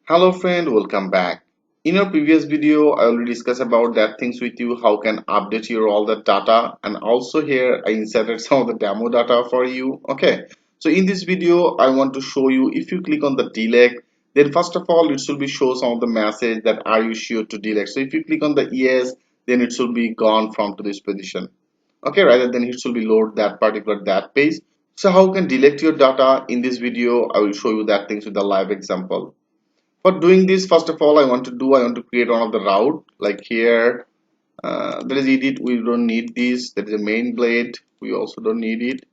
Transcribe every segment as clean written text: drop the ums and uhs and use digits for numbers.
Hello friend, welcome back. In our previous video, I already discussed about that things with you, how can update your all the data, and also here I inserted some of the demo data for you. Okay, so in this video, I want to show you if you click on the delete, then first of all, it should be show some of the message that are you sure to delete. So if you click on the yes, then it should be gone from to this position. Okay, rather than it should be load that particular that page. So how you can delete your data in this video, I will show you that things with a live example. For doing this, first of all, I want to create one of the route like here. There is edit, we don't need this. There is a main blade, we also don't need it.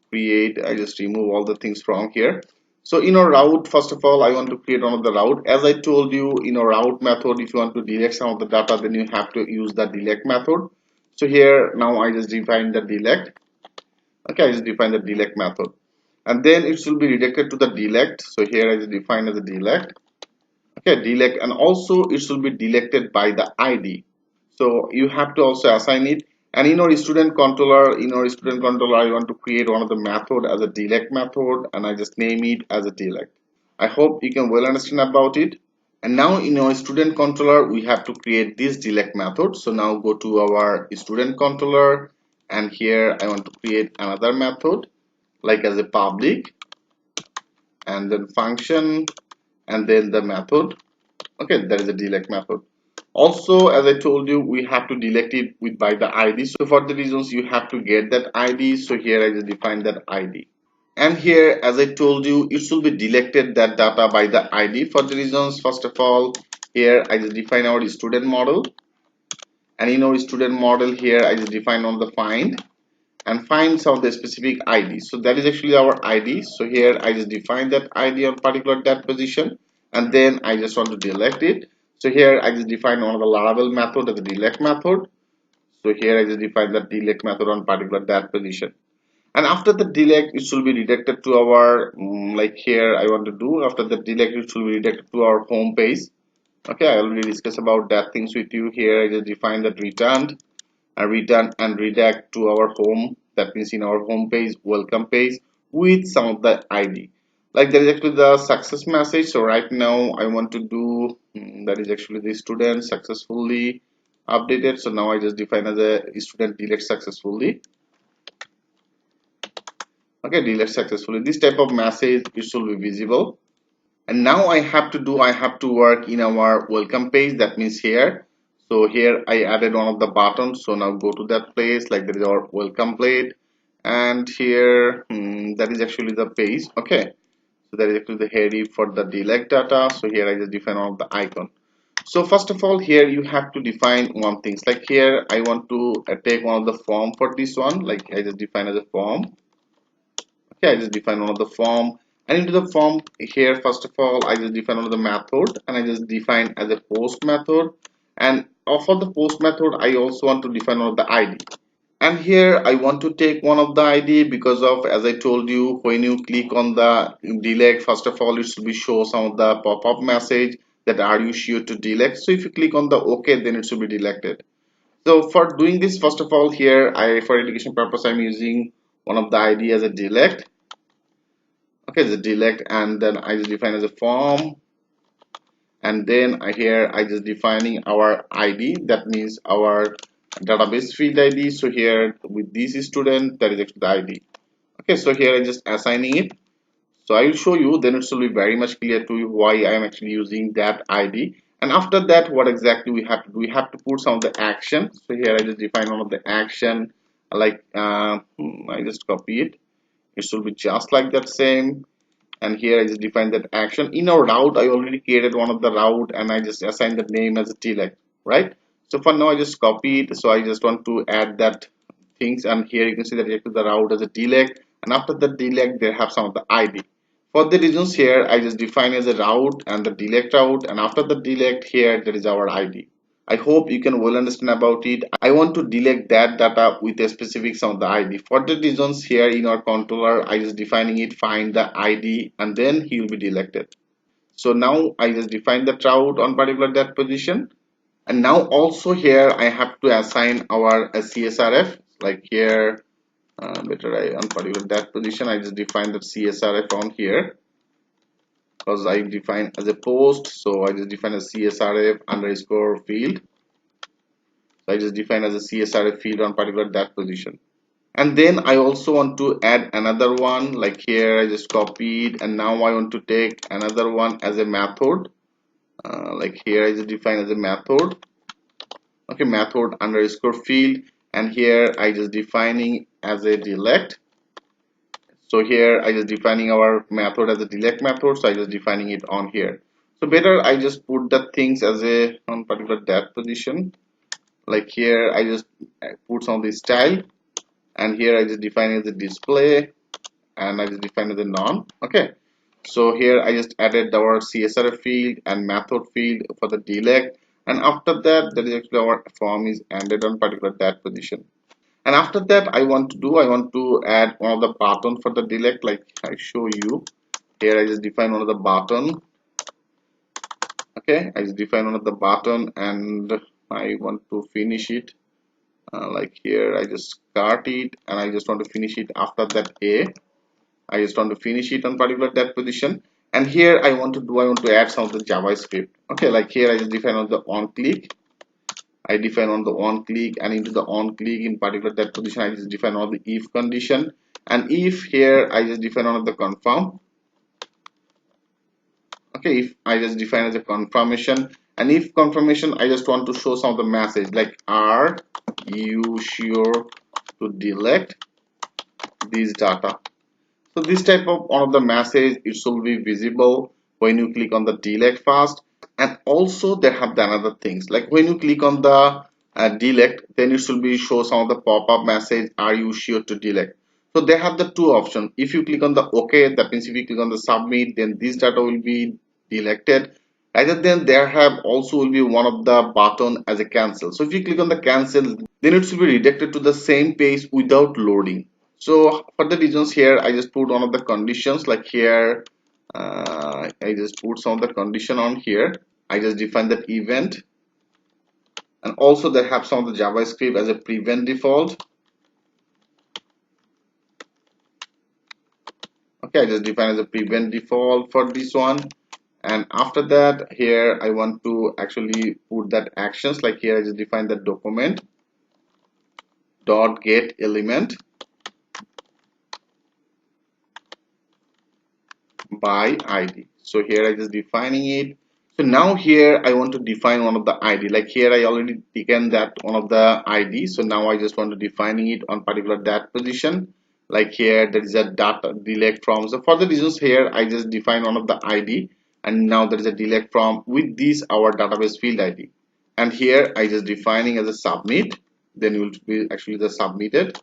Create, I just remove all the things from here. So in our route, first of all, I want to create one of the route. As I told you, in our route method, if you want to delete some of the data, then you have to use the delete method. So here now I just define the delete. Okay, I just define the delete method, and then it should be redirected to the delete. So here I just define as a delete. Okay, delete, and also it should be deleted by the id, so you have to also assign it. And in our student controller I want to create one of the method as a delete method, and I just name it as a delete. I hope you can well understand about it. And now in our student controller we have to create this delete method. So now go to our student controller, and here I want to create another method like as a public, and then function, and then the method. Okay, that is a delete method. Also, as I told you, we have to delete it with by the id. So for the reasons you have to get that id, so here I just define that id. And here, as I told you, it should be deleted that data by the id. For the reasons, first of all, here I just define our student model, and in our student model here I just define on the find, and find some of the specific id. So that is actually our id. So here I just define that id on particular that position, and then I just want to delete it. So here I just define one of the Laravel method as a delete method. So here I just define the delete method on particular that position, and after the delete it should be redirected to our like here I want to do, after the delete it should be redirected to our home page. Okay, I already discussed about that things with you. Here I just define that returned, and return and redirect to our home, that means in our home page, welcome page, with some of the id. Like that is actually the success message. So right now I want to do that is actually the student successfully updated. So now I just define as a student delete successfully. Okay, delete successfully, this type of message it should be visible. And now I have to work in our welcome page, that means here. So here I added one of the buttons, so now go to that place, like there is our welcome plate, and here that is actually the page. Okay, so that is actually the header for the delete data. So here I just define one of the icon. So first of all, here you have to define one things, like here I want to take one of the form for this one, like I just define as a form. Okay, I just define one of the form, and into the form here first of all I just define one of the method, and I just define as a post method. And for the post method I also want to define one of the id, and here I want to take one of the id because of, as I told you, when you click on the delete, first of all it should be show some of the pop-up message that are you sure to delete. So if you click on the ok, then it should be deleted. So for doing this, first of all, here I, for education purpose, I'm using one of the id as a delete. Okay, the delete, and then I just define as a form, and then here I just defining our id, that means our database field id. So here with this student, that is actually the id. Okay, so here I just assigning it. So I will show you, then it will be very much clear to you why I am actually using that id. And after that, what exactly we have to do, we have to put some of the action. So here I just define one of the action, like I just copy it, it should be just like that same. And here I just define that action. In our route I already created one of the route, and I just assign the name as a delete, right? So for now I just copy it, so I just want to add that things, and here you can see that I the route as a delete, and after the delete they have some of the id. For the reasons, here I just define as a route and the delete route, and after the delete here there is our id. I hope you can well understand about it. I want to delete that data with a specific some of the ID. For the reasons, here in our controller, I just defining it, find the ID, and then he will be deleted. So now I just define the route on particular that position. And now also here I have to assign our CSRF, like here, better I on particular that position, I just define the CSRF on here. because I define as a post, so I just define a csrf underscore field. So I just define as a csrf field on particular that position. And then I also want to add another one, like here I just copied, and now I want to take another one as a method, like here I just define as a method. Okay, method underscore field, and here I just defining as a delete. So here I just defining our method as a delete method, so I just defining it on here. So better I just put the things as a on particular that position, like here I just put some of the style, and here I just define as a display, and I just define as a none. Okay, so here I just added our csrf field and method field for the delete, and after that that is actually our form is ended on particular that position. And after that I want to add one of the button for the delete, like I show you here. I just define one of the button. Okay, I just define one of the button, and I want to finish it, like here I just start it, and I just want to finish it after that I just want to finish it on particular that position. And here I want to add some of the JavaScript. Okay, like here I just define on the on click. I define on the on click, and into the on click in particular that position I just define on the if condition, and if here I just define on the confirm. Okay, if I just define as a confirmation, and if confirmation I just want to show some of the message, like are you sure to delete this data. So this type of one of the message, it should be visible when you click on the delete first. And also they have the another things, like when you click on the delete, then it should be show some of the pop-up message, are you sure to delete. So they have the two options. If you click on the OK, that means if you click on the submit, then this data will be deleted. Rather than there have also will be one of the button as a cancel. So if you click on the cancel, then it should be redirected to the same page without loading. So for the reasons here I just put one of the conditions, like here I just put some of the condition on here. I just define that event, and also they have some of the JavaScript as a prevent default. Okay, I just define as a prevent default for this one. And after that here I want to actually put that actions, like here I just define that document dot get element by ID. So here I just defining it. So now here I want to define one of the ID, like here I already taken that one of the ID. So now I just want to defining it on particular that position, like here there is a data delete from. So for the reasons here I just define one of the ID, and now there is a delete from with this our database field ID. And here I just defining as a submit, then will be actually the submitted.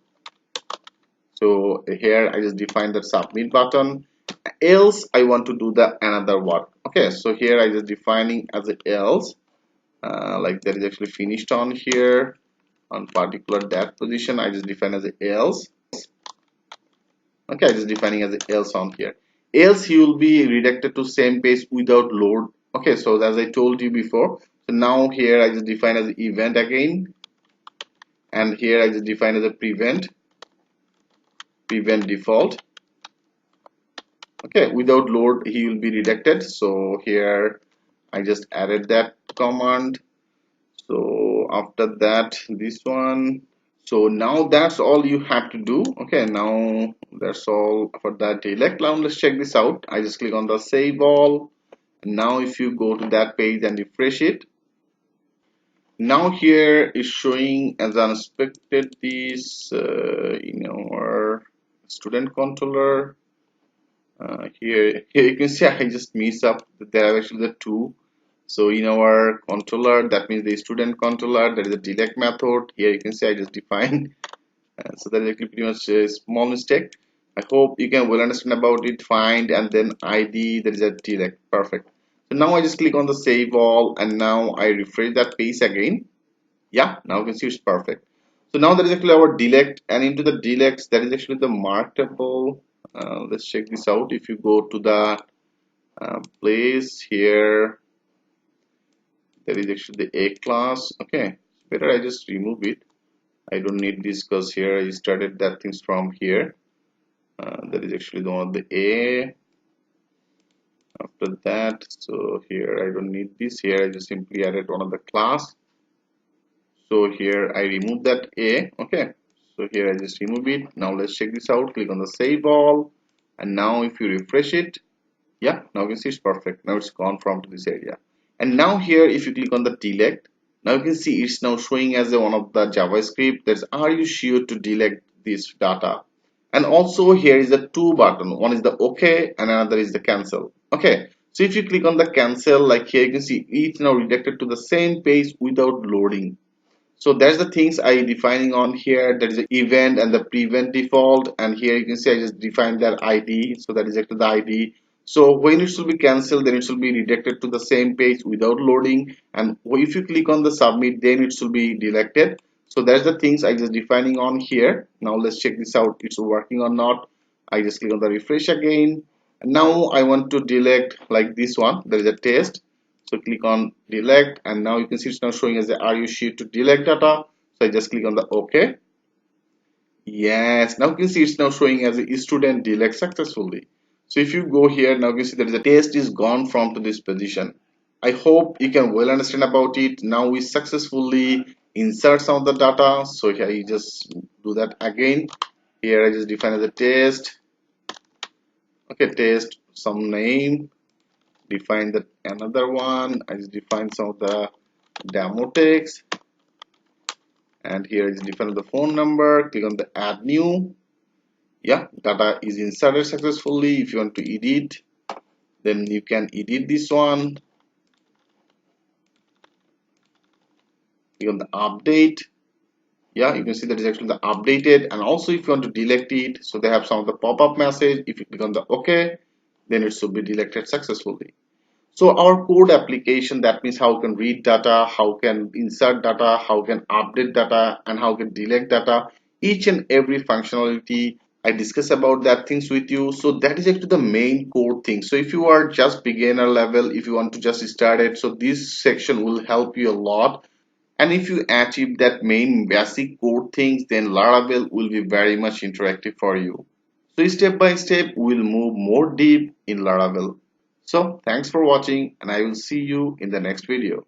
So here I just define the submit button, else I want to do the another work. Okay, so here I just defining as a else, like that is actually finished on here on particular that position. I just define as a else. Okay, I just defining as a else on here, else he will be redirected to same page without load. Okay, so as I told you before, so now here I just define as an event again, and here I just define as a prevent default. Okay, without load he will be redirected. So here I just added that command. So after that this one, so now that's all you have to do. Okay, now that's all for that delete. Now let's check this out. I just click on the save all. Now if you go to that page and refresh it, now here is showing as unexpected this in our student controller. Here you can see I just mix up. There are actually the two. So in our controller, that means the student controller, there is a delete method. Here you can see I just define. So that is actually pretty much a small mistake. I hope you can well understand about it. Find and then ID, there is a delete. Perfect. So now I just click on the save all, and now I refresh that page again. Yeah, now you can see it's perfect. So now that is actually our delete, and into the deletes that is actually the marketable. Let's check this out. If you go to the place here, there is actually the a class. Okay, better I just remove it. I don't need this because here I started that things from here. That is actually the one of the a, After that, so here I don't need this. Here I just simply added one of the class. So here I remove that a. Okay, so here I just remove it. Now let's check this out. Click on the save all, and now if you refresh it, yeah, now you can see it's perfect. Now it's gone from to this area. And now here if you click on the delete, now you can see it's now showing as a one of the JavaScript that's are you sure to delete this data. And also here is the two button, one is the OK and another is the cancel. Okay, so if you click on the cancel, like here you can see it's now redirected to the same page without loading. So that's the things I defining on here. That is the event and the prevent default, and here you can see I just defined that ID, so that is actually the ID. So when it should be cancelled, then it should be redirected to the same page without loading, and if you click on the submit, then it should be deleted. So that's the things I just defining on here. Now let's check this out, it's working or not. I just click on the refresh again, and now I want to delete like this one, there is a test. So click on delete, and now you can see it's now showing as the are you sure to delete data. So I just click on the OK. Yes, now you can see it's now showing as a student delete successfully. So if you go here, now you can see that the test is gone from to this position. I hope you can well understand about it. Now we successfully insert some of the data. So here you just do that again. Here I just define as a test. Okay, test some name, define that another one. I just define some of the demo text, and here is define the phone number. Click on the add new. Yeah, data is inserted successfully. If you want to edit, then you can edit this one. Click on the update. Yeah, you can see that is actually the updated. And also if you want to delete it, so they have some of the pop-up message. If you click on the OK, then it should be deleted successfully. So our code application, that means how can read data, how can insert data, how can update data, and how can delete data. Each and every functionality I discuss about that things with you. So that is actually the main core thing. So if you are just beginner level, if you want to just start it, so this section will help you a lot. And if you achieve that main basic core things, then Laravel will be very much interactive for you. So step by step, we'll move more deep in Laravel. So thanks for watching, and I will see you in the next video.